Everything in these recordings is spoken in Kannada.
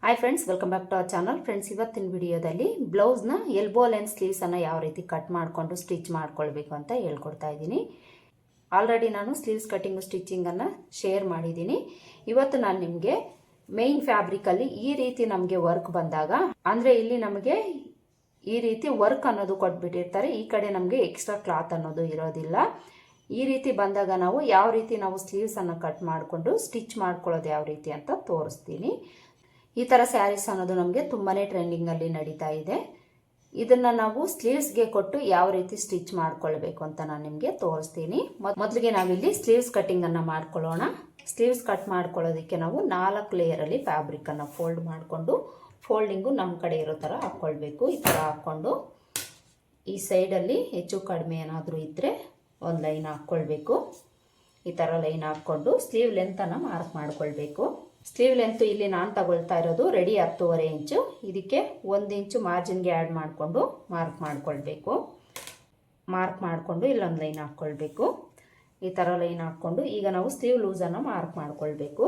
Hi friends, welcome back to our channel. Friends, ಇವತ್ತಿನ ವಿಡಿಯೋದಲ್ಲಿ ಬ್ಲೌಸ್ನ ಎಲ್ಬೋ ಲೆಂತ್ ಸ್ಲೀವ್ಸನ್ನು ಯಾವ ರೀತಿ ಕಟ್ ಮಾಡಿಕೊಂಡು ಸ್ಟಿಚ್ ಮಾಡ್ಕೊಳ್ಬೇಕು ಅಂತ ಹೇಳ್ಕೊಡ್ತಾ ಇದ್ದೀನಿ. ಆಲ್ರೆಡಿ ನಾನು ಸ್ಲೀವ್ಸ್ ಕಟ್ಟಿಂಗು ಸ್ಟಿಚಿಂಗನ್ನು ಶೇರ್ ಮಾಡಿದ್ದೀನಿ. ಇವತ್ತು ನಾನು ನಿಮಗೆ ಮೇನ್ ಫ್ಯಾಬ್ರಿಕಲ್ಲಿ ಈ ರೀತಿ ನಮಗೆ ವರ್ಕ್ ಬಂದಾಗ, ಅಂದರೆ ಇಲ್ಲಿ ನಮಗೆ ಈ ರೀತಿ ವರ್ಕ್ ಅನ್ನೋದು ಕೊಟ್ಬಿಟ್ಟಿರ್ತಾರೆ, ಈ ಕಡೆ ನಮಗೆ ಎಕ್ಸ್ಟ್ರಾ ಕ್ಲಾತ್ ಅನ್ನೋದು ಇರೋದಿಲ್ಲ. ಈ ರೀತಿ ಬಂದಾಗ ನಾವು ಯಾವ ರೀತಿ ನಾವು ಸ್ಲೀವ್ಸನ್ನು ಕಟ್ ಮಾಡಿಕೊಂಡು ಸ್ಟಿಚ್ ಮಾಡ್ಕೊಳ್ಳೋದು ಯಾವ ರೀತಿ ಅಂತ ತೋರಿಸ್ತೀನಿ. ಈ ಥರ ಸ್ಯಾರೀಸ್ ಅನ್ನೋದು ನಮಗೆ ತುಂಬಾ ಟ್ರೆಂಡಿಂಗಲ್ಲಿ ನಡೀತಾ ಇದೆ. ಇದನ್ನು ನಾವು ಸ್ಲೀವ್ಸ್ಗೆ ಕೊಟ್ಟು ಯಾವ ರೀತಿ ಸ್ಟಿಚ್ ಮಾಡ್ಕೊಳ್ಬೇಕು ಅಂತ ನಾನು ನಿಮಗೆ ತೋರಿಸ್ತೀನಿ. ಮೊದಲಿಗೆ ನಾವಿಲ್ಲಿ ಸ್ಲೀವ್ಸ್ ಕಟ್ಟಿಂಗನ್ನು ಮಾಡ್ಕೊಳ್ಳೋಣ. ಸ್ಲೀವ್ಸ್ ಕಟ್ ಮಾಡ್ಕೊಳ್ಳೋದಕ್ಕೆ ನಾವು 4 ಲೇಯರಲ್ಲಿ ಫ್ಯಾಬ್ರಿಕನ್ನು ಫೋಲ್ಡ್ ಮಾಡಿಕೊಂಡು, ಫೋಲ್ಡಿಂಗು ನಮ್ಮ ಕಡೆ ಇರೋ ಥರ ಹಾಕ್ಕೊಳ್ಬೇಕು. ಈ ಥರ ಹಾಕ್ಕೊಂಡು ಈ ಸೈಡಲ್ಲಿ ಹೆಚ್ಚು ಕಡಿಮೆ ಏನಾದರೂ ಇದ್ದರೆ ಒಂದು ಲೈನ್ ಹಾಕ್ಕೊಳ್ಬೇಕು. ಈ ಥರ ಲೈನ್ ಹಾಕ್ಕೊಂಡು ಸ್ಲೀವ್ ಲೆಂತನ್ನು ಮಾರ್ಕ್ ಮಾಡ್ಕೊಳ್ಬೇಕು. ಸ್ಲೀವ್ ಲೆಂತ್ ಇಲ್ಲಿ ನಾನು ತಗೊಳ್ತಾ ಇರೋದು ರೆಡಿ 10.5 ಇಂಚು. ಇದಕ್ಕೆ 1 ಇಂಚು ಮಾರ್ಜಿನ್ಗೆ ಆ್ಯಡ್ ಮಾಡಿಕೊಂಡು ಮಾರ್ಕ್ ಮಾಡ್ಕೊಳ್ಬೇಕು. ಮಾರ್ಕ್ ಮಾಡಿಕೊಂಡು ಇಲ್ಲೊಂದು ಲೈನ್ ಹಾಕ್ಕೊಳ್ಬೇಕು. ಈ ಥರ ಲೈನ್ ಹಾಕ್ಕೊಂಡು ಈಗ ನಾವು ಸ್ಲೀವ್ ಲೂಸನ್ನು ಮಾರ್ಕ್ ಮಾಡ್ಕೊಳ್ಬೇಕು.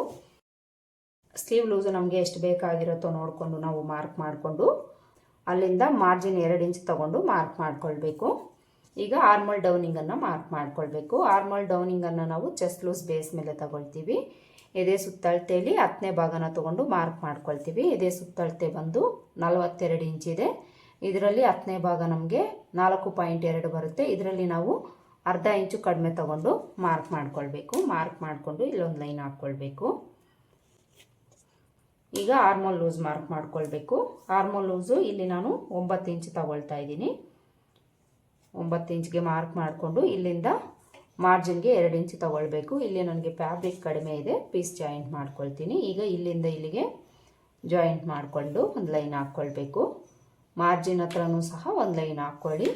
ಸ್ಲೀವ್ ಲೂಸು ನಮಗೆ ಎಷ್ಟು ಬೇಕಾಗಿರುತ್ತೋ ನೋಡಿಕೊಂಡು ನಾವು ಮಾರ್ಕ್ ಮಾಡಿಕೊಂಡು ಅಲ್ಲಿಂದ ಮಾರ್ಜಿನ್ 2 ಇಂಚ್ ತೊಗೊಂಡು ಮಾರ್ಕ್ ಮಾಡ್ಕೊಳ್ಬೇಕು. ಈಗ ಆರ್ಮಲ್ ಡೌನಿಂಗನ್ನು ಮಾರ್ಕ್ ಮಾಡ್ಕೊಳ್ಬೇಕು. ಆರ್ಮಲ್ ಡೌನಿಂಗನ್ನು ನಾವು ಚೆಸ್ಟ್ ಲೂಸ್ ಬೇಸ್ ಮೇಲೆ ತಗೊಳ್ತೀವಿ. ಎದೆ ಸುತ್ತಳತೆಯಲ್ಲಿ 10ನೇ ಭಾಗನ ತೊಗೊಂಡು ಮಾರ್ಕ್ ಮಾಡ್ಕೊಳ್ತೀವಿ. ಎದೆ ಸುತ್ತಳತೆ ಬಂದು 42 ಇಂಚ್ ಇದೆ. ಇದರಲ್ಲಿ 10ನೇ ಭಾಗ ನಮಗೆ 4.2 ಬರುತ್ತೆ. ಇದರಲ್ಲಿ ನಾವು ಅರ್ಧ ಇಂಚು ಕಡಿಮೆ ತೊಗೊಂಡು ಮಾರ್ಕ್ ಮಾಡ್ಕೊಳ್ಬೇಕು. ಮಾರ್ಕ್ ಮಾಡಿಕೊಂಡು ಇಲ್ಲೊಂದು ಲೈನ್ ಹಾಕ್ಕೊಳ್ಬೇಕು. ಈಗ ಆರ್ಮೋಲ್ ಲೂಸ್ ಮಾರ್ಕ್ ಮಾಡ್ಕೊಳ್ಬೇಕು. ಆರ್ಮೋಲ್ ಲೂಸು ಇಲ್ಲಿ ನಾನು 9 ಇಂಚ್ ತಗೊಳ್ತಾ ಇದ್ದೀನಿ. 9 ಇಂಚ್ಗೆ ಮಾರ್ಕ್ ಮಾಡಿಕೊಂಡು ಇಲ್ಲಿಂದ ಮಾರ್ಜಿನ್ಗೆ 2 ಇಂಚ್ ತಗೊಳ್ಬೇಕು. ಇಲ್ಲಿ ನನಗೆ ಫ್ಯಾಬ್ರಿಕ್ ಕಡಿಮೆ ಇದೆ, ಪೀಸ್ ಜಾಯಿಂಟ್ ಮಾಡ್ಕೊಳ್ತೀನಿ. ಈಗ ಇಲ್ಲಿಂದ ಇಲ್ಲಿಗೆ ಜಾಯಿಂಟ್ ಮಾಡಿಕೊಂಡು ಒಂದು ಲೈನ್ ಹಾಕ್ಕೊಳ್ಬೇಕು. ಮಾರ್ಜಿನ್ ಹತ್ರನೂ ಸಹ ಒಂದು ಲೈನ್ ಹಾಕ್ಕೊಳ್ಳಿ.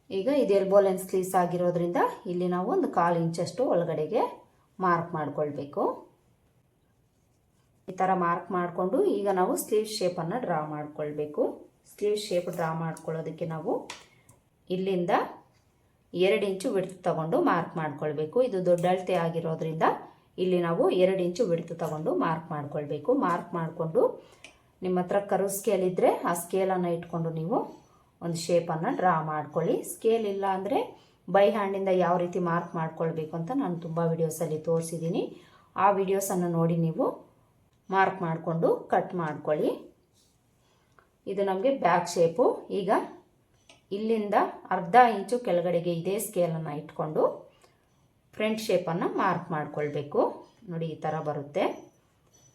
ಈಗ ಇದು ಎಲ್ಬೋ ಲೆಂತ್ ಸ್ಲೀವ್ಸ್ ಆಗಿರೋದ್ರಿಂದ ಇಲ್ಲಿ ನಾವು ಒಂದು 1/4 ಇಂಚಷ್ಟು ಒಳಗಡೆಗೆ ಮಾರ್ಕ್ ಮಾಡ್ಕೊಳ್ಬೇಕು. ಈ ಥರ ಮಾರ್ಕ್ ಮಾಡಿಕೊಂಡು ಈಗ ನಾವು ಸ್ಲೀವ್ ಶೇಪನ್ನು ಡ್ರಾ ಮಾಡ್ಕೊಳ್ಬೇಕು. ಸ್ಲೀವ್ ಶೇಪ್ ಡ್ರಾ ಮಾಡ್ಕೊಳ್ಳೋದಕ್ಕೆ ನಾವು ಇಲ್ಲಿಂದ 2 ಇಂಚು ವಿಡ್ತ್ ತಗೊಂಡು ಮಾರ್ಕ್ ಮಾಡ್ಕೊಳ್ಬೇಕು. ಇದು ದೊಡ್ಡ ಅಳತೆ ಆಗಿರೋದ್ರಿಂದ ಇಲ್ಲಿ ನಾವು 2 ಇಂಚು ವಿಡ್ತ್ ತಗೊಂಡು ಮಾರ್ಕ್ ಮಾಡ್ಕೊಳ್ಬೇಕು. ಮಾರ್ಕ್ ಮಾಡಿಕೊಂಡು ನಿಮ್ಮ ಹತ್ರ ಕರ್ವ್ ಸ್ಕೇಲ್ ಇದ್ದರೆ ಆ ಸ್ಕೇಲನ್ನು ಇಟ್ಕೊಂಡು ನೀವು ಒಂದು ಶೇಪನ್ನು ಡ್ರಾ ಮಾಡ್ಕೊಳ್ಳಿ. ಸ್ಕೇಲ್ ಇಲ್ಲ ಅಂದರೆ ಬೈ ಹ್ಯಾಂಡಿಂದ ಯಾವ ರೀತಿ ಮಾರ್ಕ್ ಮಾಡ್ಕೊಳ್ಬೇಕು ಅಂತ ನಾನು ತುಂಬ ವಿಡಿಯೋಸಲ್ಲಿ ತೋರಿಸಿದ್ದೀನಿ. ಆ ವಿಡಿಯೋಸನ್ನು ನೋಡಿ ನೀವು ಮಾರ್ಕ್ ಮಾಡಿಕೊಂಡು ಕಟ್ ಮಾಡ್ಕೊಳ್ಳಿ. ಇದು ನಮಗೆ ಬ್ಯಾಕ್ ಶೇಪು. ಈಗ ಇಲ್ಲಿಂದ ಅರ್ಧ ಇಂಚು ಕೆಳಗಡೆಗೆ ಇದೇ ಸ್ಕೇಲನ್ನು ಇಟ್ಕೊಂಡು ಫ್ರಂಟ್ ಶೇಪನ್ನು ಮಾರ್ಕ್ ಮಾಡ್ಕೊಳ್ಬೇಕು. ನೋಡಿ, ಈ ಥರ ಬರುತ್ತೆ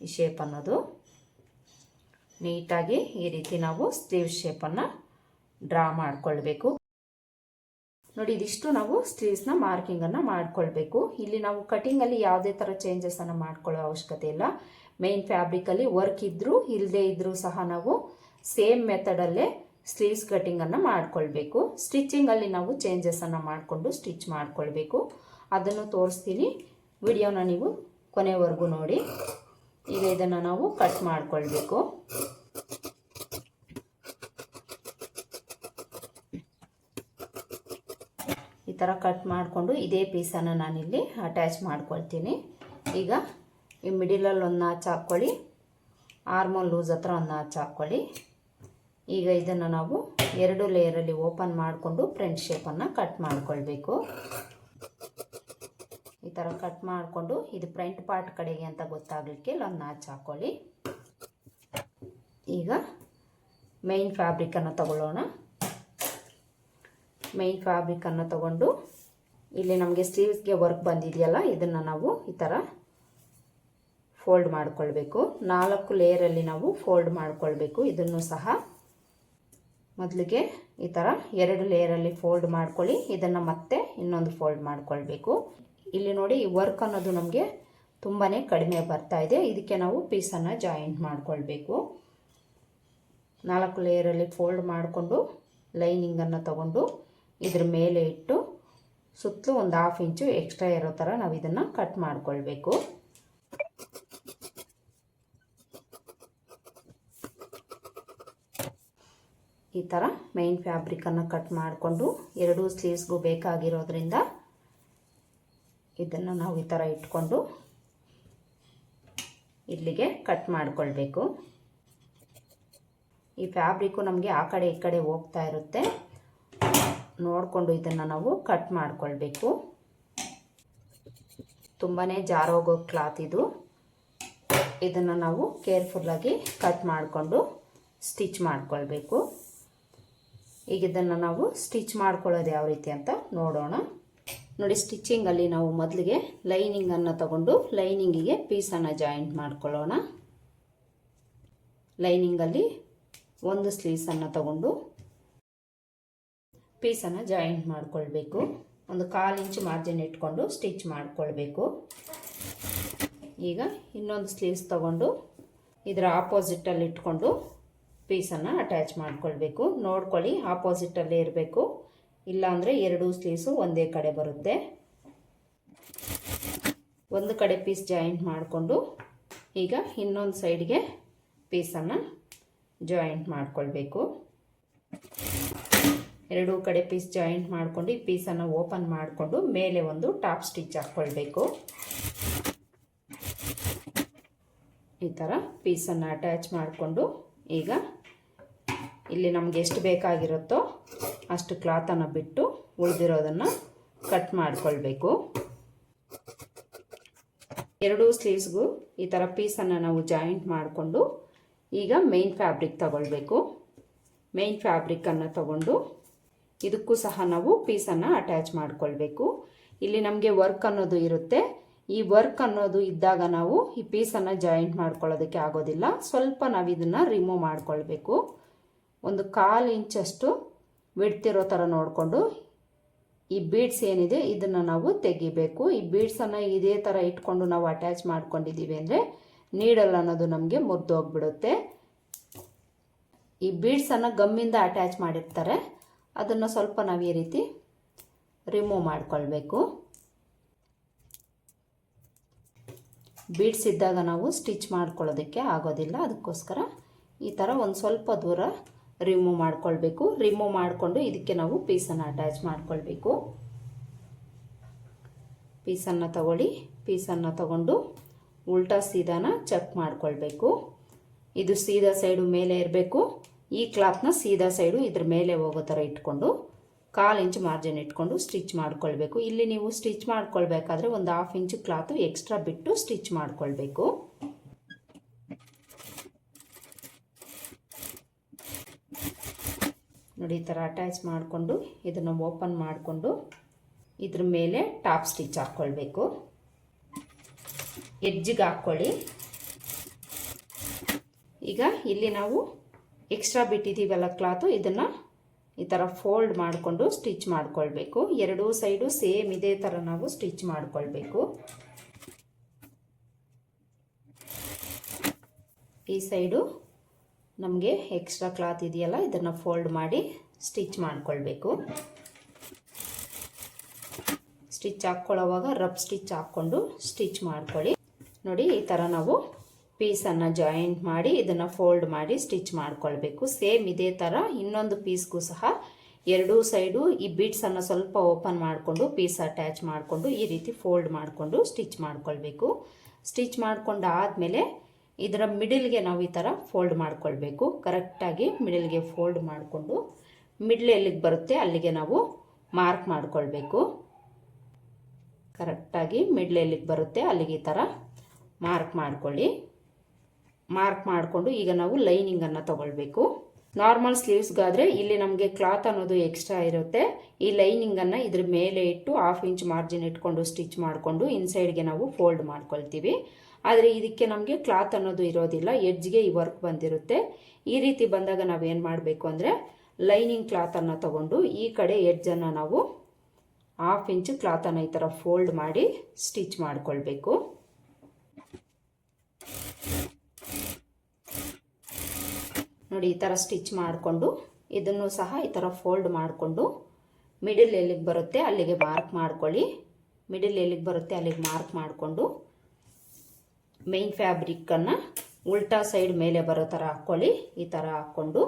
ಈ ಶೇಪ್ ಅನ್ನೋದು. ನೀಟಾಗಿ ಈ ರೀತಿ ನಾವು ಸ್ಲೀವ್ ಶೇಪನ್ನು ಡ್ರಾ ಮಾಡ್ಕೊಳ್ಬೇಕು. ನೋಡಿ, ಇದಿಷ್ಟು ನಾವು ಸ್ಲೀವ್ಸ್ನ ಮಾರ್ಕಿಂಗನ್ನು ಮಾಡ್ಕೊಳ್ಬೇಕು. ಇಲ್ಲಿ ನಾವು ಕಟಿಂಗಲ್ಲಿ ಯಾವುದೇ ಥರ ಚೇಂಜಸನ್ನು ಮಾಡ್ಕೊಳ್ಳೋ ಅವಶ್ಯಕತೆ ಇಲ್ಲ. ಮೇನ್ ಫ್ಯಾಬ್ರಿಕಲ್ಲಿ ವರ್ಕ್ ಇದ್ದರೂ ಇಲ್ಲದೇ ಇದ್ದರೂ ಸಹ ನಾವು ಸೇಮ್ ಮೆಥಡಲ್ಲೇ ಸ್ಲೀವ್ಸ್ ಕಟ್ಟಿಂಗನ್ನು ಮಾಡ್ಕೊಳ್ಬೇಕು. ಸ್ಟಿಚ್ಚಿಂಗಲ್ಲಿ ನಾವು ಚೇಂಜಸನ್ನು ಮಾಡಿಕೊಂಡು ಸ್ಟಿಚ್ ಮಾಡ್ಕೊಳ್ಬೇಕು. ಅದನ್ನು ತೋರಿಸ್ತೀನಿ. ವಿಡಿಯೋನ ನೀವು ಕೊನೆವರೆಗೂ ನೋಡಿ. ಈಗ ಇದನ್ನು ನಾವು ಕಟ್ ಮಾಡ್ಕೊಳ್ಬೇಕು. ಈ ಥರ ಕಟ್ ಮಾಡಿಕೊಂಡು ಇದೇ ಪೀಸನ್ನು ನಾನಿಲ್ಲಿ ಅಟ್ಯಾಚ್ ಮಾಡ್ಕೊಳ್ತೀನಿ. ಈಗ ಈ ಮಿಡಿಲಲ್ಲಿ ಒಂದು ನಾಚ್ ಹಾಕ್ಕೊಳ್ಳಿ. ಆರ್ಮೋಲ್ ಲೂಸ್ ಹತ್ರ ಒಂದು ನಾಚ್ ಹಾಕ್ಕೊಳ್ಳಿ. ಈಗ ಇದನ್ನು ನಾವು 2 ಲೇಯರಲ್ಲಿ ಓಪನ್ ಮಾಡಿಕೊಂಡು ಫ್ರಂಟ್ ಶೇಪನ್ನು ಕಟ್ ಮಾಡ್ಕೊಳ್ಬೇಕು. ಈ ಥರ ಕಟ್ ಮಾಡಿಕೊಂಡು ಇದು ಫ್ರಂಟ್ ಪಾರ್ಟ್ ಕಡೆಗೆ ಅಂತ ಗೊತ್ತಾಗಲಿಕ್ಕೆ ಇಲ್ಲೊಂದು ನಾಚ್ ಹಾಕ್ಕೊಳ್ಳಿ. ಈಗ ಮೈನ್ ಫ್ಯಾಬ್ರಿಕನ್ನು ತಗೊಳ್ಳೋಣ. ಮೈನ್ ಫ್ಯಾಬ್ರಿಕನ್ನು ತಗೊಂಡು ಇಲ್ಲಿ ನಮಗೆ ಸ್ಲೀವ್ಸ್ಗೆ ವರ್ಕ್ ಬಂದಿದೆಯಲ್ಲ, ಇದನ್ನು ನಾವು ಈ ಥರ ಫೋಲ್ಡ್ ಮಾಡ್ಕೊಳ್ಬೇಕು. 4 ಲೇಯರಲ್ಲಿ ನಾವು ಫೋಲ್ಡ್ ಮಾಡ್ಕೊಳ್ಬೇಕು. ಇದನ್ನು ಸಹ ಮೊದಲಿಗೆ ಈ ಥರ 2 ಲೇಯರಲ್ಲಿ ಫೋಲ್ಡ್ ಮಾಡ್ಕೊಳ್ಳಿ. ಇದನ್ನು ಮತ್ತೆ ಇನ್ನೊಂದು ಫೋಲ್ಡ್ ಮಾಡ್ಕೊಳ್ಬೇಕು. ಇಲ್ಲಿ ನೋಡಿ, ಈ ವರ್ಕ್ ಅನ್ನೋದು ನಮಗೆ ತುಂಬಾ ಕಡಿಮೆ ಬರ್ತಾ ಇದೆ. ಇದಕ್ಕೆ ನಾವು ಪೀಸನ್ನು ಜಾಯಿಂಟ್ ಮಾಡ್ಕೊಳ್ಬೇಕು. 4 ಲೇಯರಲ್ಲಿ ಫೋಲ್ಡ್ ಮಾಡಿಕೊಂಡು ಲೈನಿಂಗನ್ನು ತಗೊಂಡು ಇದ್ರ ಮೇಲೆ ಇಟ್ಟು ಸುತ್ತಲೂ ಒಂದು 1/2 ಇಂಚು ಎಕ್ಸ್ಟ್ರಾ ಇರೋ ಥರ ನಾವು ಇದನ್ನು ಕಟ್ ಮಾಡ್ಕೊಳ್ಬೇಕು. ಈ ಥರ ಮೈನ್ ಫ್ಯಾಬ್ರಿಕನ್ನು ಕಟ್ ಮಾಡಿಕೊಂಡು 2 ಸ್ಲೀವ್ಸ್ಗೂ ಬೇಕಾಗಿರೋದ್ರಿಂದ ಇದನ್ನು ನಾವು ಈ ಥರ ಇಟ್ಕೊಂಡು ಇಲ್ಲಿಗೆ ಕಟ್ ಮಾಡ್ಕೊಳ್ಬೇಕು. ಈ ಫ್ಯಾಬ್ರಿಕ್ಕು ನಮಗೆ ಆ ಕಡೆ ಈ ಕಡೆ ಹೋಗ್ತಾ ಇರುತ್ತೆ, ನೋಡಿಕೊಂಡು ಇದನ್ನು ನಾವು ಕಟ್ ಮಾಡ್ಕೊಳ್ಬೇಕು. ತುಂಬಾ ಜಾರೋಗೋ ಕ್ಲಾತ್ ಇದು. ಇದನ್ನು ನಾವು ಕೇರ್ಫುಲ್ಲಾಗಿ ಕಟ್ ಮಾಡಿಕೊಂಡು ಸ್ಟಿಚ್ ಮಾಡ್ಕೊಳ್ಬೇಕು. ಈಗ ಇದನ್ನು ನಾವು ಸ್ಟಿಚ್ ಮಾಡ್ಕೊಳ್ಳೋದು ಯಾವ ರೀತಿ ಅಂತ ನೋಡೋಣ. ನೋಡಿ, ಸ್ಟಿಚ್ಚಿಂಗಲ್ಲಿ ನಾವು ಮೊದಲಿಗೆ ಲೈನಿಂಗನ್ನು ತಗೊಂಡು ಲೈನಿಂಗಿಗೆ ಪೀಸನ್ನು ಜಾಯಿಂಟ್ ಮಾಡ್ಕೊಳ್ಳೋಣ. ಲೈನಿಂಗಲ್ಲಿ ಒಂದು ಸ್ಲೀವ್ಸನ್ನು ತಗೊಂಡು ಪೀಸನ್ನು ಜಾಯಿಂಟ್ ಮಾಡಿಕೊಳ್ಬೇಕು. ಒಂದು 1/4 ಇಂಚ್ ಮಾರ್ಜಿನ್ ಇಟ್ಕೊಂಡು ಸ್ಟಿಚ್ ಮಾಡಿಕೊಳ್ಬೇಕು. ಈಗ ಇನ್ನೊಂದು ಸ್ಲೀವ್ಸ್ ತಗೊಂಡು ಇದರ ಆಪೋಸಿಟಲ್ಲಿ ಇಟ್ಕೊಂಡು ಪೀಸನ್ನು ಅಟ್ಯಾಚ್ ಮಾಡಿಕೊಳ್ಬೇಕು. ನೋಡ್ಕೊಳ್ಳಿ, ಆಪೋಸಿಟಲ್ಲೇ ಇರಬೇಕು, ಇಲ್ಲಾಂದರೆ 2 ಸ್ಲೀವ್ಸು ಒಂದೇ ಕಡೆ ಬರುತ್ತೆ. ಒಂದು ಕಡೆ ಪೀಸ್ ಜಾಯಿಂಟ್ ಮಾಡಿಕೊಂಡು ಈಗ ಇನ್ನೊಂದು ಸೈಡ್ಗೆ ಪೀಸನ್ನು ಜಾಯಿಂಟ್ ಮಾಡಿಕೊಳ್ಬೇಕು. 2 ಕಡೆ ಪೀಸ್ ಜಾಯಿಂಟ್ ಮಾಡ್ಕೊಂಡು ಈ ಪೀಸನ್ನು ಓಪನ್ ಮಾಡಿಕೊಂಡು ಮೇಲೆ ಒಂದು ಟಾಪ್ ಸ್ಟಿಚ್ ಹಾಕ್ಕೊಳ್ಬೇಕು. ಈ ಥರ ಪೀಸನ್ನು ಅಟ್ಯಾಚ್ ಮಾಡಿಕೊಂಡು ಈಗ ಇಲ್ಲಿ ನಮಗೆ ಎಷ್ಟು ಬೇಕಾಗಿರುತ್ತೋ ಅಷ್ಟು ಕ್ಲಾತನ್ನು ಬಿಟ್ಟು ಉಳಿದಿರೋದನ್ನು ಕಟ್ ಮಾಡಿಕೊಳ್ಬೇಕು. 2 ಸ್ಲೀವ್ಸ್ಗೂ ಈ ಥರ ಪೀಸನ್ನು ನಾವು ಜಾಯಿಂಟ್ ಮಾಡಿಕೊಂಡು ಈಗ ಮೇನ್ ಫ್ಯಾಬ್ರಿಕ್ ತಗೊಳ್ಬೇಕು. ಮೇನ್ ಫ್ಯಾಬ್ರಿಕ್ಕನ್ನು ತಗೊಂಡು ಇದಕ್ಕೂ ಸಹ ನಾವು ಪೀಸನ್ನು ಅಟ್ಯಾಚ್ ಮಾಡಿಕೊಳ್ಬೇಕು. ಇಲ್ಲಿ ನಮಗೆ ವರ್ಕ್ ಅನ್ನೋದು ಇರುತ್ತೆ. ಈ ವರ್ಕ್ ಅನ್ನೋದು ಇದ್ದಾಗ ನಾವು ಈ ಪೀಸನ್ನು ಜಾಯಿಂಟ್ ಮಾಡ್ಕೊಳ್ಳೋದಕ್ಕೆ ಆಗೋದಿಲ್ಲ. ಸ್ವಲ್ಪ ನಾವು ಇದನ್ನು ರಿಮೂವ್ ಮಾಡಿಕೊಳ್ಬೇಕು. ಒಂದು 1/4 ಇಂಚಷ್ಟು ಬಿಡ್ತಿರೋ ಥರ ನೋಡಿಕೊಂಡು ಈ ಬೀಡ್ಸ್ ಏನಿದೆ ಇದನ್ನು ನಾವು ತೆಗಿಬೇಕು. ಈ ಬೀಡ್ಸನ್ನು ಇದೇ ಥರ ಇಟ್ಕೊಂಡು ನಾವು ಅಟ್ಯಾಚ್ ಮಾಡ್ಕೊಂಡಿದ್ದೀವಿ ಅಂದರೆ ನೀಡಲ್ ಅನ್ನೋದು ನಮಗೆ ಮುರಿದೋಗ್ಬಿಡುತ್ತೆ. ಈ ಬೀಡ್ಸನ್ನು ಗಮ್ಮಿಂದ ಅಟ್ಯಾಚ್ ಮಾಡಿರ್ತಾರೆ, ಅದನ್ನು ಸ್ವಲ್ಪ ನಾವು ಈ ರೀತಿ ರಿಮೂವ್ ಮಾಡಿಕೊಳ್ಬೇಕು. ಬೀಡ್ಸ್ ಇದ್ದಾಗ ನಾವು ಸ್ಟಿಚ್ ಮಾಡ್ಕೊಳ್ಳೋದಕ್ಕೆ ಆಗೋದಿಲ್ಲ, ಅದಕ್ಕೋಸ್ಕರ ಈ ಥರ ಒಂದು ಸ್ವಲ್ಪ ದೂರ ರಿಮೂವ್ ಮಾಡಿಕೊಳ್ಬೇಕು. ರಿಮೂವ್ ಮಾಡಿಕೊಂಡು ಇದಕ್ಕೆ ನಾವು ಪೀಸನ್ನು ಅಟ್ಯಾಚ್ ಮಾಡಿಕೊಳ್ಬೇಕು. ಪೀಸನ್ನು ತಗೊಳ್ಳಿ. ಪೀಸನ್ನು ತಗೊಂಡು ಉಲ್ಟಾ ಸೀದಾನ ಚೆಕ್ ಮಾಡಿಕೊಳ್ಬೇಕು. ಇದು ಸೀದಾ ಸೈಡು ಮೇಲೆ ಇರಬೇಕು. ಈ ಕ್ಲಾತ್ನ ಸೀದಾ ಸೈಡು ಇದ್ರ ಮೇಲೆ ಹೋಗೋ ಥರ ಇಟ್ಕೊಂಡು 1/4 ಇಂಚ್ ಮಾರ್ಜಿನ್ ಇಟ್ಕೊಂಡು ಸ್ಟಿಚ್ ಮಾಡ್ಕೊಳ್ಬೇಕು. ಇಲ್ಲಿ ನೀವು ಸ್ಟಿಚ್ ಮಾಡ್ಕೊಳ್ಬೇಕಾದ್ರೆ ಒಂದು 1/2 ಇಂಚ್ ಕ್ಲಾತು ಎಕ್ಸ್ಟ್ರಾ ಬಿಟ್ಟು ಸ್ಟಿಚ್ ಮಾಡ್ಕೊಳ್ಬೇಕು. ನೋಡಿ, ಈ ಥರ ಅಟ್ಯಾಚ್ ಮಾಡಿಕೊಂಡು ಇದನ್ನು ಓಪನ್ ಮಾಡಿಕೊಂಡು ಇದ್ರ ಮೇಲೆ ಟಾಪ್ ಸ್ಟಿಚ್ ಹಾಕ್ಕೊಳ್ಬೇಕು. ಎಡ್ಜಿಗೆ ಹಾಕ್ಕೊಳ್ಳಿ. ಈಗ ಇಲ್ಲಿ ನಾವು ಎಕ್ಸ್ಟ್ರಾ ಬಿಟ್ಟಿದ್ದೀವಲ್ಲ ಕ್ಲಾತು, ಇದನ್ನು ಈ ಥರ ಫೋಲ್ಡ್ ಮಾಡಿಕೊಂಡು ಸ್ಟಿಚ್ ಮಾಡ್ಕೊಳ್ಬೇಕು. 2 ಸೈಡು ಸೇಮ್ ಇದೇ ಥರ ನಾವು ಸ್ಟಿಚ್ ಮಾಡ್ಕೊಳ್ಬೇಕು. ಈ ಸೈಡು ನಮಗೆ ಎಕ್ಸ್ಟ್ರಾ ಕ್ಲಾತ್ ಇದೆಯಲ್ಲ, ಇದನ್ನು ಫೋಲ್ಡ್ ಮಾಡಿ ಸ್ಟಿಚ್ ಮಾಡ್ಕೊಳ್ಬೇಕು. ಸ್ಟಿಚ್ ಹಾಕ್ಕೊಳ್ಳೋವಾಗ ರಬ್ ಸ್ಟಿಚ್ ಹಾಕ್ಕೊಂಡು ಸ್ಟಿಚ್ ಮಾಡ್ಕೊಳ್ಳಿ. ನೋಡಿ, ಈ ಥರ ನಾವು ಪೀಸನ್ನು ಜಾಯಿಂಟ್ ಮಾಡಿ ಇದನ್ನು ಫೋಲ್ಡ್ ಮಾಡಿ ಸ್ಟಿಚ್ ಮಾಡ್ಕೊಳ್ಬೇಕು. ಸೇಮ್ ಇದೇ ಥರ ಇನ್ನೊಂದು ಪೀಸ್ಗೂ ಸಹ 2 ಸೈಡು ಈ ಬೀಡ್ಸನ್ನು ಸ್ವಲ್ಪ ಓಪನ್ ಮಾಡಿಕೊಂಡು ಪೀಸ್ ಅಟ್ಯಾಚ್ ಮಾಡಿಕೊಂಡು ಈ ರೀತಿ ಫೋಲ್ಡ್ ಮಾಡಿಕೊಂಡು ಸ್ಟಿಚ್ ಮಾಡ್ಕೊಳ್ಬೇಕು. ಸ್ಟಿಚ್ ಮಾಡ್ಕೊಂಡು ಆದಮೇಲೆ ಇದರ ಮಿಡಲ್ಗೆ ನಾವು ಈ ಥರ ಫೋಲ್ಡ್ ಮಾಡ್ಕೊಳ್ಬೇಕು. ಕರೆಕ್ಟಾಗಿ ಮಿಡಲ್ಗೆ ಫೋಲ್ಡ್ ಮಾಡಿಕೊಂಡು ಮಿಡ್ಲ್ ಎಲ್ಲಿಗೆ ಬರುತ್ತೆ ಅಲ್ಲಿಗೆ ನಾವು ಮಾರ್ಕ್ ಮಾಡ್ಕೊಳ್ಬೇಕು. ಕರೆಕ್ಟಾಗಿ ಮಿಡ್ಲ್ ಎಲ್ಲಿಗೆ ಬರುತ್ತೆ ಅಲ್ಲಿಗೆ ಈ ಥರ ಮಾರ್ಕ್ ಮಾಡ್ಕೊಳ್ಳಿ. ಮಾರ್ಕ್ ಮಾಡಿಕೊಂಡು ಈಗ ನಾವು ಲೈನಿಂಗನ್ನು ತಗೊಳ್ಬೇಕು. ನಾರ್ಮಲ್ ಸ್ಲೀವ್ಸ್ಗಾದರೆ ಇಲ್ಲಿ ನಮಗೆ ಕ್ಲಾತ್ ಅನ್ನೋದು ಎಕ್ಸ್ಟ್ರಾ ಇರುತ್ತೆ. ಈ ಲೈನಿಂಗನ್ನು ಇದ್ರ ಮೇಲೆ ಇಟ್ಟು 1/2 ಇಂಚ್ ಮಾರ್ಜಿನ್ ಇಟ್ಕೊಂಡು ಸ್ಟಿಚ್ ಮಾಡಿಕೊಂಡು ಇನ್ಸೈಡ್ಗೆ ನಾವು ಫೋಲ್ಡ್ ಮಾಡ್ಕೊಳ್ತೀವಿ. ಆದರೆ ಇದಕ್ಕೆ ನಮಗೆ ಕ್ಲಾತ್ ಅನ್ನೋದು ಇರೋದಿಲ್ಲ, ಎಡ್ಜ್ಗೆ ಈ ವರ್ಕ್ ಬಂದಿರುತ್ತೆ. ಈ ರೀತಿ ಬಂದಾಗ ನಾವೇನು ಮಾಡಬೇಕು ಅಂದರೆ ಲೈನಿಂಗ್ ಕ್ಲಾತನ್ನು ತಗೊಂಡು ಈ ಕಡೆ ಎಡ್ಜನ್ನು ನಾವು 1/2 ಇಂಚ್ ಕ್ಲಾತನ್ನು ಈ ಥರ ಫೋಲ್ಡ್ ಮಾಡಿ ಸ್ಟಿಚ್ ಮಾಡಿಕೊಳ್ಬೇಕು. ನೋಡಿ, ಈ ಥರ ಸ್ಟಿಚ್ ಮಾಡಿಕೊಂಡು ಇದನ್ನು ಸಹ ಈ ಥರ ಫೋಲ್ಡ್ ಮಾಡಿಕೊಂಡು ಮಿಡಿಲ್ ಎಲ್ಲಿಗೆ ಬರುತ್ತೆ ಅಲ್ಲಿಗೆ ಮಾರ್ಕ್ ಮಾಡ್ಕೊಳ್ಳಿ. ಮಿಡಿಲ್ ಎಲ್ಲಿಗೆ ಬರುತ್ತೆ ಅಲ್ಲಿಗೆ ಮಾರ್ಕ್ ಮಾಡಿಕೊಂಡು ಮೇನ್ ಫ್ಯಾಬ್ರಿಕ್ಕನ್ನು ಉಲ್ಟಾ ಸೈಡ್ ಮೇಲೆ ಬರೋ ಥರ ಹಾಕ್ಕೊಳ್ಳಿ. ಈ ಥರ ಹಾಕ್ಕೊಂಡು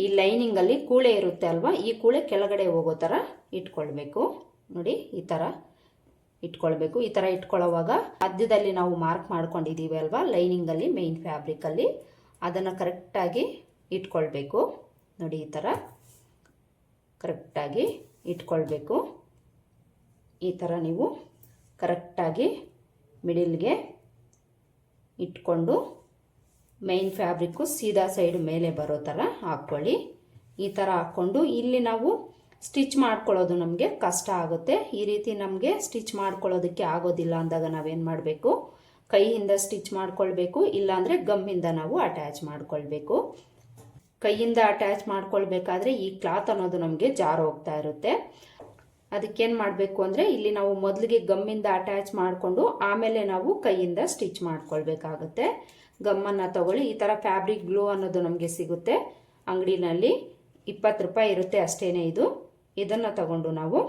ಈ ಲೈನಿಂಗಲ್ಲಿ ಕೂಳೆ ಇರುತ್ತೆ ಅಲ್ವಾ, ಈ ಕೂಳೆ ಕೆಳಗಡೆ ಹೋಗೋ ಥರ ಇಟ್ಕೊಳ್ಬೇಕು. ನೋಡಿ, ಈ ಥರ ಇಟ್ಕೊಳ್ಬೇಕು. ಈ ಥರ ಇಟ್ಕೊಳ್ಳೋವಾಗ ಮಧ್ಯದಲ್ಲಿ ನಾವು ಮಾರ್ಕ್ ಮಾಡ್ಕೊಂಡಿದ್ದೀವಿ ಅಲ್ವಾ ಲೈನಿಂಗಲ್ಲಿ, ಮೇನ್ ಫ್ಯಾಬ್ರಿಕಲ್ಲಿ, ಅದನ್ನು ಕರೆಕ್ಟಾಗಿ ಇಟ್ಕೊಳ್ಬೇಕು. ನೋಡಿ ಈ ಥರ ಕರೆಕ್ಟಾಗಿ ಇಟ್ಕೊಳ್ಬೇಕು. ಈ ಥರ ನೀವು ಕರೆಕ್ಟಾಗಿ ಮಿಡಿಲ್ಗೆ ಇಟ್ಕೊಂಡು ಮೇನ್ ಫ್ಯಾಬ್ರಿಕ್ಕು ಸೀದಾ ಸೈಡ್ ಮೇಲೆ ಬರೋ ಥರ ಹಾಕ್ಕೊಳ್ಳಿ. ಈ ಥರ ಹಾಕ್ಕೊಂಡು ಇಲ್ಲಿ ನಾವು ಸ್ಟಿಚ್ ಮಾಡ್ಕೊಳ್ಳೋದು ನಮಗೆ ಕಷ್ಟ ಆಗುತ್ತೆ. ಈ ರೀತಿ ನಮಗೆ ಸ್ಟಿಚ್ ಮಾಡ್ಕೊಳ್ಳೋದಕ್ಕೆ ಆಗೋದಿಲ್ಲ ಅಂದಾಗ ನಾವೇನು ಮಾಡಬೇಕು, ಕೈಯಿಂದ ಸ್ಟಿಚ್ ಮಾಡ್ಕೊಳ್ಬೇಕು, ಇಲ್ಲಾಂದರೆ ಗಮ್ಮಿಂದ ನಾವು ಅಟ್ಯಾಚ್ ಮಾಡ್ಕೊಳ್ಬೇಕು. ಕೈಯಿಂದ ಅಟ್ಯಾಚ್ ಮಾಡ್ಕೊಳ್ಬೇಕಾದ್ರೆ ಈ ಕ್ಲಾತ್ ಅನ್ನೋದು ನಮಗೆ ಜಾರು ಹೋಗ್ತಾ ಇರುತ್ತೆ. ಅದಕ್ಕೇನು ಮಾಡಬೇಕು ಅಂದರೆ ಇಲ್ಲಿ ನಾವು ಮೊದಲಿಗೆ ಗಮ್ಮಿಂದ ಅಟ್ಯಾಚ್ ಮಾಡಿಕೊಂಡು ಆಮೇಲೆ ನಾವು ಕೈಯಿಂದ ಸ್ಟಿಚ್ ಮಾಡ್ಕೊಳ್ಬೇಕಾಗುತ್ತೆ. ಗಮ್ಮನ್ನು ತಗೊಳ್ಳಿ. ಈ ಥರ ಫ್ಯಾಬ್ರಿಕ್ ಗ್ಲೂ ಅನ್ನೋದು ನಮಗೆ ಸಿಗುತ್ತೆ ಅಂಗಡಿನಲ್ಲಿ, 20 ರೂಪಾಯಿ ಇರುತ್ತೆ ಅಷ್ಟೇ ಇದು. ಇದನ್ನು ತಗೊಂಡು ನಾವು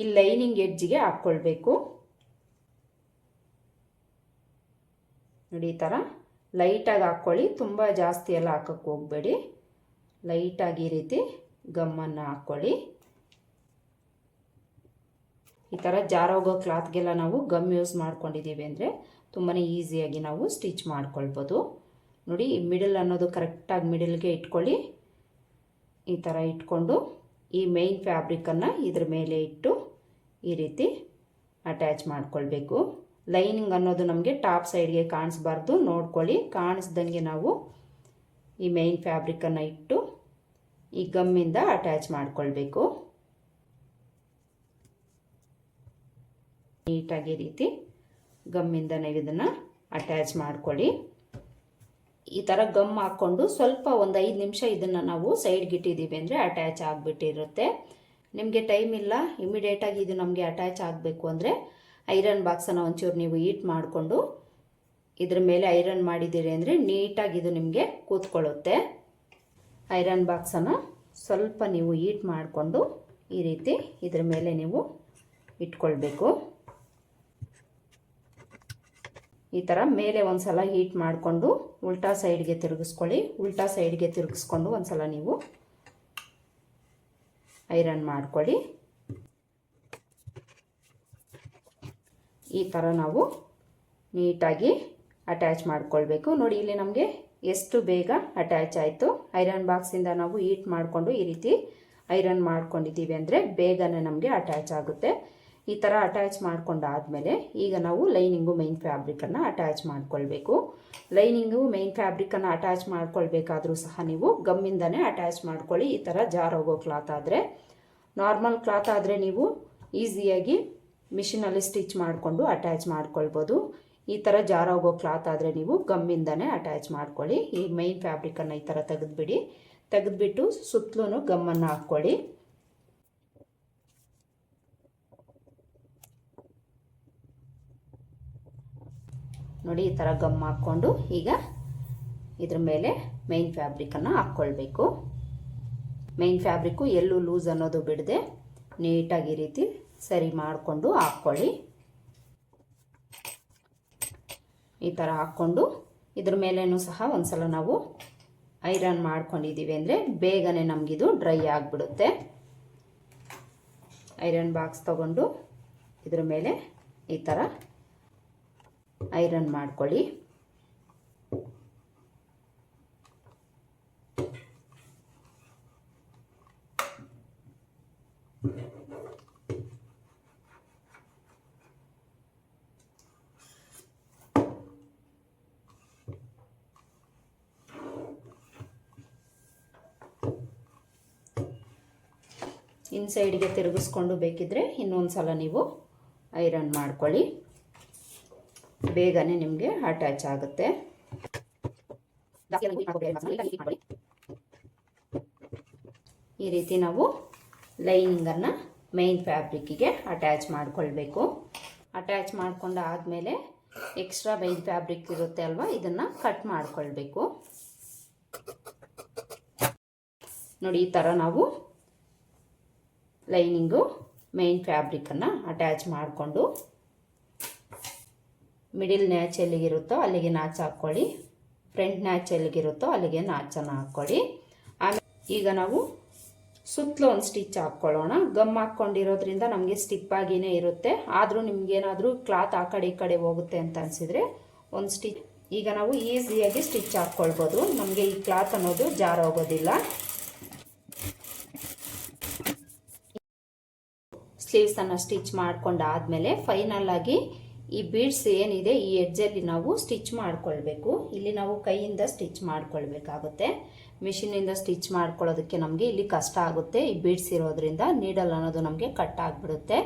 ಈ ಲೈನಿಂಗ್ ಎಡ್ಜಿಗೆ ಹಾಕ್ಕೊಳ್ಬೇಕು. ನೋಡಿ ಈ ಥರ ಲೈಟಾಗಿ ಹಾಕ್ಕೊಳ್ಳಿ, ತುಂಬ ಜಾಸ್ತಿ ಎಲ್ಲ ಹಾಕೋಕ್ಕೆ ಹೋಗಬೇಡಿ. ಲೈಟಾಗಿ ಈ ರೀತಿ ಗಮ್ಮನ್ನು ಹಾಕ್ಕೊಳ್ಳಿ. ಈ ಥರ ಜಾರೋಗೋ ಕ್ಲಾತ್ಗೆಲ್ಲ ನಾವು ಗಮ್ ಯೂಸ್ ಮಾಡ್ಕೊಂಡಿದ್ದೀವಿ ಅಂದರೆ ತುಂಬಾ ಈಸಿಯಾಗಿ ನಾವು ಸ್ಟಿಚ್ ಮಾಡ್ಕೊಳ್ಬೋದು. ನೋಡಿ ಈ ಮಿಡಲ್ ಅನ್ನೋದು ಕರೆಕ್ಟಾಗಿ ಮಿಡಲ್ಗೆ ಇಟ್ಕೊಳ್ಳಿ. ಈ ಥರ ಇಟ್ಕೊಂಡು ಈ ಮೇನ್ ಫ್ಯಾಬ್ರಿಕನ್ನು ಇದ್ರ ಮೇಲೆ ಇಟ್ಟು ಈ ರೀತಿ ಅಟ್ಯಾಚ್ ಮಾಡ್ಕೊಳ್ಬೇಕು. ಲೈನಿಂಗ್ ಅನ್ನೋದು ನಮಗೆ ಟಾಪ್ ಸೈಡ್ಗೆ ಕಾಣಿಸ್ಬಾರ್ದು, ನೋಡ್ಕೊಳ್ಳಿ. ಕಾಣಿಸ್ದಂಗೆ ನಾವು ಈ ಮೇನ್ ಫ್ಯಾಬ್ರಿಕನ್ನು ಇಟ್ಟು ಈ ಗಮ್ಮಿಂದ ಅಟ್ಯಾಚ್ ಮಾಡ್ಕೊಳ್ಬೇಕು. ನೀಟಾಗಿ ರೀತಿ ಗಮ್ಮಿಂದ ನೀವು ಇದನ್ನು ಅಟ್ಯಾಚ್ ಮಾಡ್ಕೊಳ್ಳಿ. ಈ ಥರ ಗಮ್ ಹಾಕ್ಕೊಂಡು ಸ್ವಲ್ಪ ಒಂದು 5 ನಿಮಿಷ ಇದನ್ನು ನಾವು ಸೈಡ್ಗೆ ಇಟ್ಟಿದ್ದೀವಿ ಅಂದರೆ ಅಟ್ಯಾಚ್ ಆಗಿಬಿಟ್ಟಿರುತ್ತೆ. ನಿಮಗೆ ಟೈಮ್ ಇಲ್ಲ, ಇಮಿಡಿಯೇಟಾಗಿ ಇದು ನಮಗೆ ಅಟ್ಯಾಚ್ ಆಗಬೇಕು ಅಂದರೆ ಐರನ್ ಬಾಕ್ಸನ್ನು ಒಂಚೂರು ನೀವು ಹೀಟ್ ಮಾಡಿಕೊಂಡು ಇದ್ರ ಮೇಲೆ ಐರನ್ ಮಾಡಿದ್ದೀರಿ ಅಂದರೆ ನೀಟಾಗಿ ಇದು ನಿಮಗೆ ಕೂತ್ಕೊಳ್ಳುತ್ತೆ. ಐರನ್ ಬಾಕ್ಸನ್ನು ಸ್ವಲ್ಪ ನೀವು ಹೀಟ್ ಮಾಡಿಕೊಂಡು ಈ ರೀತಿ ಇದ್ರ ಮೇಲೆ ನೀವು ಇಟ್ಕೊಳ್ಬೇಕು. ಈ ಥರ ಮೇಲೆ ಒಂದು ಸಲ ಹೀಟ್ ಮಾಡಿಕೊಂಡು ಉಲ್ಟಾ ಸೈಡ್ಗೆ ತಿರುಗಿಸ್ಕೊಳ್ಳಿ. ಉಲ್ಟಾ ಸೈಡ್ಗೆ ತಿರುಗಿಸ್ಕೊಂಡು ಒಂದು ಸಲ ನೀವು ಐರನ್ ಮಾಡ್ಕೊಳ್ಳಿ. ಈ ಥರ ನಾವು ನೀಟಾಗಿ ಅಟ್ಯಾಚ್ ಮಾಡ್ಕೊಳ್ಬೇಕು. ನೋಡಿ ಇಲ್ಲಿ ನಮಗೆ ಎಷ್ಟು ಬೇಗ ಅಟ್ಯಾಚ್ ಆಯಿತು. ಐರನ್ ಬಾಕ್ಸಿಂದ ನಾವು ಹೀಟ್ ಮಾಡಿಕೊಂಡು ಈ ರೀತಿ ಐರನ್ ಮಾಡ್ಕೊಂಡಿದ್ದೀವಿ ಅಂದರೆ ಬೇಗನೆ ನಮಗೆ ಅಟ್ಯಾಚ್ ಆಗುತ್ತೆ. ಈ ಥರ ಅಟ್ಯಾಚ್ ಮಾಡ್ಕೊಂಡಾದಮೇಲೆ ಈಗ ನಾವು ಲೈನಿಂಗು ಮೇನ್ ಫ್ಯಾಬ್ರಿಕನ್ನು ಅಟ್ಯಾಚ್ ಮಾಡ್ಕೊಳ್ಬೇಕು. ಲೈನಿಂಗು ಮೇನ್ ಫ್ಯಾಬ್ರಿಕನ್ನು ಅಟ್ಯಾಚ್ ಮಾಡ್ಕೊಳ್ಬೇಕಾದ್ರೂ ಸಹ ನೀವು ಗಮ್ಮಿಂದನೇ ಅಟ್ಯಾಚ್ ಮಾಡ್ಕೊಳ್ಳಿ. ಈ ಥರ ಜಾರೋಗೋ ಕ್ಲಾತ್ ಆದರೆ, ನಾರ್ಮಲ್ ಕ್ಲಾತ್ ಆದರೆ ನೀವು ಈಸಿಯಾಗಿ ಮಿಷಿನಲ್ಲಿ ಸ್ಟಿಚ್ ಮಾಡಿಕೊಂಡು ಅಟ್ಯಾಚ್ ಮಾಡ್ಕೊಳ್ಬೋದು. ಈ ಥರ ಜಾರೋಗೋ ಕ್ಲಾತ್ ಆದರೆ ನೀವು ಗಮ್ಮಿಂದನೇ ಅಟ್ಯಾಚ್ ಮಾಡ್ಕೊಳ್ಳಿ. ಈ ಮೈನ್ ಫ್ಯಾಬ್ರಿಕನ್ನು ಈ ಥರ ತೆಗೆದುಬಿಟ್ಟು ಸುತ್ತಲೂ ಗಮ್ಮನ್ನು ಹಾಕ್ಕೊಳ್ಳಿ. ನೋಡಿ ಈ ಥರ ಗಮ್ ಹಾಕ್ಕೊಂಡು ಈಗ ಇದ್ರ ಮೇಲೆ ಮೈನ್ ಫ್ಯಾಬ್ರಿಕನ್ನು ಹಾಕ್ಕೊಳ್ಬೇಕು. ಮೈನ್ ಫ್ಯಾಬ್ರಿಕ್ಕು ಎಲ್ಲೂ ಲೂಸ್ ಅನ್ನೋದು ಬಿಡದೆ ನೀಟಾಗಿ ರೀತಿ ಸರಿ ಮಾಡಿಕೊಂಡು ಹಾಕ್ಕೊಳ್ಳಿ. ಈ ಥರ ಹಾಕ್ಕೊಂಡು ಇದ್ರ ಮೇಲೇನೂ ಸಹ ಒಂದ್ಸಲ ನಾವು ಐರನ್ ಮಾಡ್ಕೊಂಡಿದ್ದೀವಿ ಅಂದರೆ ಬೇಗನೆ ನಮಗಿದು ಡ್ರೈ ಆಗಿಬಿಡುತ್ತೆ. ಐರನ್ ಬಾಕ್ಸ್ ತಗೊಂಡು ಇದ್ರ ಮೇಲೆ ಈ ಥರ ಐರನ್ ಮಾಡ್ಕೊಳ್ಳಿ. ಇನ್ಸೈಡ್ಗೆ ತಿರುಗಿಸ್ಕೊಂಡು ಬೇಕಿದ್ರೆ ಇನ್ನೊಂದು ಸಲ ನೀವು ಐರನ್ ಮಾಡ್ಕೊಳ್ಳಿ. ಬೇಗನೆ ನಿಮಗೆ ಅಟ್ಯಾಚ್ ಆಗುತ್ತೆ. ಈ ರೀತಿ ನಾವು ಲೈನಿಂಗನ್ನು ಮೈನ್ ಫ್ಯಾಬ್ರಿಕ್ಕಿಗೆ ಅಟ್ಯಾಚ್ ಮಾಡ್ಕೊಳ್ಬೇಕು. ಅಟ್ಯಾಚ್ ಮಾಡ್ಕೊಂಡು ಆದಮೇಲೆ ಎಕ್ಸ್ಟ್ರಾ ಮೈನ್ ಫ್ಯಾಬ್ರಿಕ್ ಇರುತ್ತೆ ಅಲ್ವಾ, ಇದನ್ನು ಕಟ್ ಮಾಡ್ಕೊಳ್ಬೇಕು. ನೋಡಿ ಈ ಥರ ನಾವು ಲೈನಿಂಗು ಮೈನ್ ಫ್ಯಾಬ್ರಿಕನ್ನು ಅಟ್ಯಾಚ್ ಮಾಡಿಕೊಂಡು ಮಿಡಿಲ್ ನ್ಯಾಚ್ ಎಲ್ಲಿಗಿರುತ್ತೋ ಅಲ್ಲಿಗೆ ನಾಚ್ ಹಾಕ್ಕೊಳ್ಳಿ. ಫ್ರಂಟ್ ನ್ಯಾಚ್ ಎಲ್ಲಿಗಿರುತ್ತೋ ಅಲ್ಲಿಗೆ ನಾಚನ್ನು ಹಾಕ್ಕೊಳ್ಳಿ. ಆಮೇಲೆ ಈಗ ನಾವು ಸುತ್ತಲೂ ಒಂದು ಸ್ಟಿಚ್ ಹಾಕ್ಕೊಳ್ಳೋಣ. ಗಮ್ ಹಾಕ್ಕೊಂಡಿರೋದ್ರಿಂದ ನಮಗೆ ಸ್ಟಿಪ್ ಆಗಿನೇ ಇರುತ್ತೆ. ಆದರೂ ನಿಮ್ಗೇನಾದರೂ ಕ್ಲಾತ್ ಆ ಕಡೆ ಈ ಕಡೆ ಹೋಗುತ್ತೆ ಅಂತ ಅನಿಸಿದರೆ ಒಂದು ಸ್ಟಿಚ್, ಈಗ ನಾವು ಈಸಿಯಾಗಿ ಸ್ಟಿಚ್ ಹಾಕ್ಕೊಳ್ಬೋದು. ನಮಗೆ ಈ ಕ್ಲಾತ್ ಅನ್ನೋದು ಜಾರೋಗೋದಿಲ್ಲ. ಸ್ಲೀವ್ಸನ್ನು ಸ್ಟಿಚ್ ಮಾಡ್ಕೊಂಡಾದ್ಮೇಲೆ ಫೈನಲ್ ಆಗಿ ಈ ಬೀಡ್ಸ್ ಏನಿದೆ ಈ ಎಡ್ಜಲ್ಲಿ ನಾವು ಸ್ಟಿಚ್ ಮಾಡ್ಕೊಳ್ಬೇಕು. ಇಲ್ಲಿ ನಾವು ಕೈಯಿಂದ ಸ್ಟಿಚ್ ಮಾಡ್ಕೊಳ್ಬೇಕಾಗುತ್ತೆ. ಮಿಷಿನಿಂದ ಸ್ಟಿಚ್ ಮಾಡ್ಕೊಳ್ಳೋದಕ್ಕೆ ನಮಗೆ ಇಲ್ಲಿ ಕಷ್ಟ ಆಗುತ್ತೆ. ಈ ಬೀಡ್ಸ್ ಇರೋದ್ರಿಂದ ನೀಡಲ್ ಅನ್ನೋದು ನಮಗೆ ಕಟ್ ಆಗಿಬಿಡುತ್ತೆ.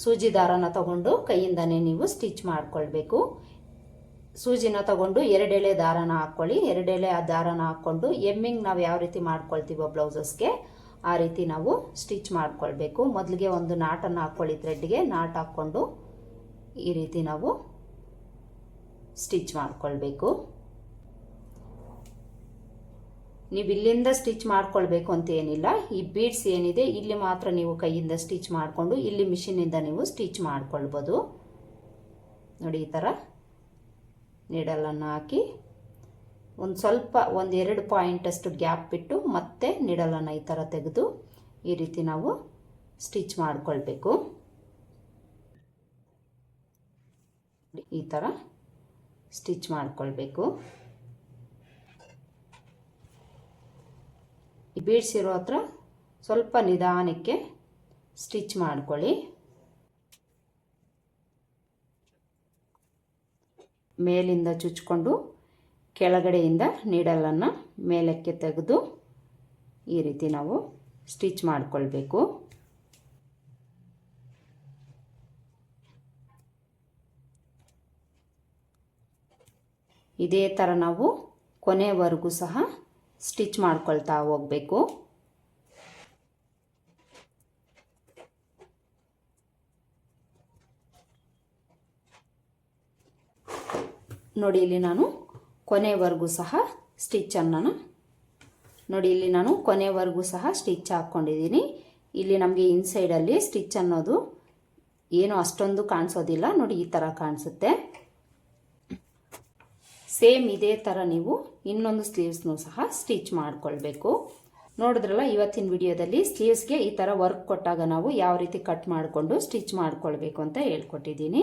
ಸೂಜಿ ದಾರನ ತಗೊಂಡು ಕೈಯಿಂದನೇ ನೀವು ಸ್ಟಿಚ್ ಮಾಡ್ಕೊಳ್ಬೇಕು. ಸೂಜಿನ ತಗೊಂಡು 2 ಎಳೆ ದಾರನ ಹಾಕ್ಕೊಳ್ಳಿ. 2 ಎಳೆ ಆ ದಾರನ ಹಾಕ್ಕೊಂಡು ಎಮ್ಮಿಂಗ್ ನಾವು ಯಾವ ರೀತಿ ಮಾಡ್ಕೊಳ್ತೀವೋ ಬ್ಲೌಸಸ್ಗೆ ಆ ರೀತಿ ನಾವು ಸ್ಟಿಚ್ ಮಾಡ್ಕೊಳ್ಬೇಕು. ಮೊದಲಿಗೆ ಒಂದು ನಾಟನ್ನು ಹಾಕ್ಕೊಳ್ಳಿ. ಥ್ರೆಡ್ಗೆ ನಾಟ್ ಹಾಕ್ಕೊಂಡು ಈ ರೀತಿ ನಾವು ಸ್ಟಿಚ್ ಮಾಡ್ಕೊಳ್ಬೇಕು. ನೀವು ಇಲ್ಲಿಂದ ಸ್ಟಿಚ್ ಮಾಡ್ಕೊಳ್ಬೇಕು ಅಂತ ಏನಿಲ್ಲ. ಈ ಬೀಡ್ಸ್ ಏನಿದೆ ಇಲ್ಲಿ ಮಾತ್ರ ನೀವು ಕೈಯಿಂದ ಸ್ಟಿಚ್ ಮಾಡಿಕೊಂಡು ಇಲ್ಲಿ ಮಿಷಿನಿಂದ ನೀವು ಸ್ಟಿಚ್ ಮಾಡ್ಕೊಳ್ಬೋದು. ನೋಡಿ, ಈ ಥರ ನೀಡಲನ್ನು ಹಾಕಿ ಒಂದು ಸ್ವಲ್ಪ 1-2 ಪಾಯಿಂಟಷ್ಟು ಗ್ಯಾಪ್ ಬಿಟ್ಟು ಮತ್ತೆ ನೀಡಲನ್ನು ಈ ಥರ ತೆಗೆದು ಈ ರೀತಿ ನಾವು ಸ್ಟಿಚ್ ಮಾಡ್ಕೊಳ್ಬೇಕು. ಈ ಥರ ಸ್ಟಿಚ್ ಮಾಡ್ಕೊಳ್ಬೇಕು. ಈ ಬೀಡ್ಸ್ ಇರೋ ಹತ್ರ ಸ್ವಲ್ಪ ನಿಧಾನಕ್ಕೆ ಸ್ಟಿಚ್ ಮಾಡ್ಕೊಳ್ಳಿ. ಮೇಲಿಂದ ಚುಚ್ಕೊಂಡು ಕೆಳಗಡೆಯಿಂದ ನೀಡಲನ್ನು ಮೇಲಕ್ಕೆ ತೆಗೆದು ಈ ರೀತಿ ನಾವು ಸ್ಟಿಚ್ ಮಾಡ್ಕೊಳ್ಬೇಕು. ಇದೇ ಥರ ನಾವು ಕೊನೆವರೆಗೂ ಸಹ ಸ್ಟಿಚ್ ಮಾಡ್ಕೊಳ್ತಾ ಹೋಗಬೇಕು. ನೋಡಿ, ಇಲ್ಲಿ ನಾನು ಕೊನೆವರೆಗೂ ಸಹ ಸ್ಟಿಚ್ ಹಾಕ್ಕೊಂಡಿದ್ದೀನಿ. ಇಲ್ಲಿ ನಮಗೆ ಇನ್ಸೈಡಲ್ಲಿ ಸ್ಟಿಚ್ ಅನ್ನೋದು ಏನು ಅಷ್ಟೊಂದು ಕಾಣಿಸೋದಿಲ್ಲ. ನೋಡಿ, ಈ ಥರ ಕಾಣಿಸುತ್ತೆ. ಸೇಮ್ ಇದೇ ಥರ ನೀವು ಇನ್ನೊಂದು ಸ್ಲೀವ್ಸ್ನೂ ಸಹ ಸ್ಟಿಚ್ ಮಾಡ್ಕೊಳ್ಬೇಕು. ನೋಡಿದ್ರಲ್ಲ, ಇವತ್ತಿನ ವಿಡಿಯೋದಲ್ಲಿ ಸ್ಲೀವ್ಸ್ಗೆ ಈ ಥರ ವರ್ಕ್ ಕೊಟ್ಟಾಗ ನಾವು ಯಾವ ರೀತಿ ಕಟ್ ಮಾಡಿಕೊಂಡು ಸ್ಟಿಚ್ ಮಾಡ್ಕೊಳ್ಬೇಕು ಅಂತ ಹೇಳ್ಕೊಟ್ಟಿದ್ದೀನಿ.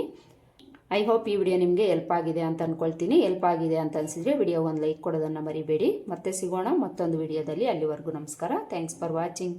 ಐ ಹೋಪ್ ಈ ವಿಡಿಯೋ ನಿಮಗೆ ಹೆಲ್ಪ್ ಆಗಿದೆ ಅಂತ ಅಂದ್ಕೊಳ್ತೀನಿ. ಹೆಲ್ಪ್ ಆಗಿದೆ ಅಂತ ಅನಿಸಿದರೆ ವಿಡಿಯೋ ಒಂದು ಲೈಕ್ ಕೊಡೋದನ್ನು ಮರಿಬೇಡಿ. ಮತ್ತೆ ಸಿಗೋಣ ಮತ್ತೊಂದು ವಿಡಿಯೋದಲ್ಲಿ. ಅಲ್ಲಿವರೆಗೂ ನಮಸ್ಕಾರ. Thanks for watching.